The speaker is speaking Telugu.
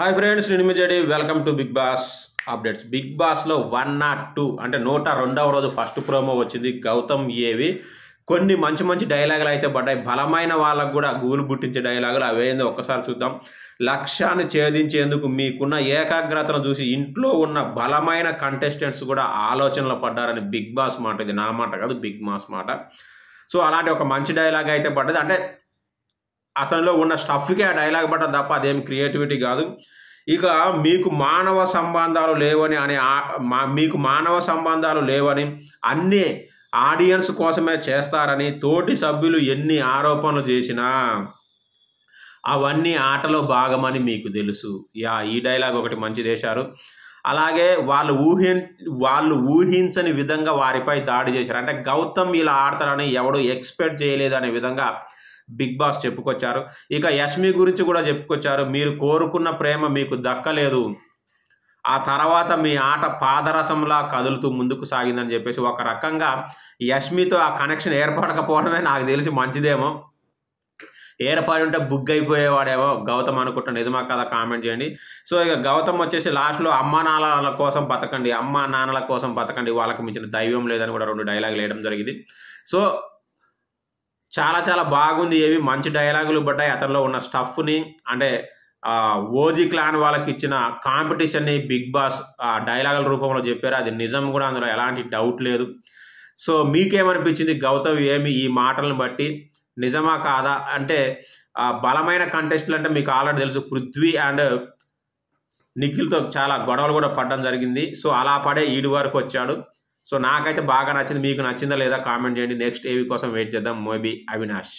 హాయ్ ఫ్రెండ్స్, నేను మీ జడి. Welcome to Big Boss updates. Big బాస్లో 102 అంటే 102వ రోజు ఫస్ట్ ప్రోమో వచ్చింది. గౌతమ్ ఏవి కొన్ని మంచి మంచి డైలాగులు అయితే పడ్డాయి. బలమైన వాళ్ళకు కూడా గూలు పుట్టించే డైలాగులు అవేందో ఒక్కసారి చూద్దాం. లక్ష్యాన్ని ఛేదించేందుకు మీకున్న ఏకాగ్రతను చూసి ఇంట్లో ఉన్న బలమైన కంటెస్టెంట్స్ కూడా ఆలోచనలు పడ్డారని బిగ్ బాస్ మాట. ఇది నా మాట కాదు, బిగ్ బాస్ మాట. సో అలాంటి ఒక మంచి డైలాగ్ అయితే పడ్డది. అంటే అతనిలో ఉన్న స్టఫ్కి ఆ డైలాగ్ పడ్డది తప్ప అదేమి క్రియేటివిటీ కాదు. ఇక మీకు మానవ సంబంధాలు లేవని మీకు మానవ సంబంధాలు లేవని అన్నీ ఆడియన్స్ కోసమే చేస్తారని తోటి సభ్యులు ఎన్ని ఆరోపణలు చేసినా అవన్నీ ఆటలో భాగమని మీకు తెలుసు. ఈ డైలాగ్ ఒకటి మంచి చేశారు. అలాగే వాళ్ళు ఊహించని విధంగా వారిపై దాడి చేశారు. అంటే గౌతమ్ ఇలా ఆడతారని ఎవడు ఎక్స్పెక్ట్ చేయలేదు అనే విధంగా బిగ్ బాస్ చెప్పుకొచ్చారు. ఇక యష్మి గురించి కూడా చెప్పుకొచ్చారు. మీరు కోరుకున్న ప్రేమ మీకు దక్కలేదు, ఆ తర్వాత మీ ఆట పాదరసంలా కదులుతూ ముందుకు సాగిందని చెప్పేసి ఒక రకంగా యష్మితో ఆ కనెక్షన్ ఏర్పడకపోవడమే నాకు తెలిసి మంచిదేమో. ఏర్పడి ఉంటే బుగ్ అయిపోయేవాడేమో గౌతమ్ అనుకుంటా. నిజమా కదా కామెంట్ చేయండి. సో ఇక గౌతమ్ వచ్చేసి లాస్ట్లో అమ్మా నాన్నల కోసం బతకండి, అమ్మా నాన్నల కోసం బతకండి, వాళ్ళకి మించిన దైవం లేదని కూడా 2 డైలాగులు వేయడం జరిగింది. సో చాలా చాలా బాగుంది. ఏవి మంచి డైలాగులు పడ్డాయి. అతనిలో ఉన్న స్టఫ్ని అంటే ఓజీ క్లాన్ వాళ్ళకి ఇచ్చిన కాంపిటీషన్ని బిగ్ బాస్ డైలాగుల రూపంలో చెప్పారు. అది నిజం కూడా, అందులో ఎలాంటి డౌట్ లేదు. సో మీకేమనిపించింది గౌతమ్ ఏమి ఈ మాటలను బట్టి? నిజమా కాదా? అంటే బలమైన కంటెస్టులు అంటే మీకు ఆల్రెడీ తెలుసు, పృథ్వీ అండ్ నిఖిల్తో చాలా గొడవలు కూడా పడడం జరిగింది. సో అలా పడే ఈడు వరకు వచ్చాడు. సో నాకైతే బాగా నచ్చింది. మీకు నచ్చిందా లేదా కామెంట్ చేయండి. నెక్స్ట్ ఏవి కోసం వెయిట్ చేద్దాం. మేబీ అవినాష్.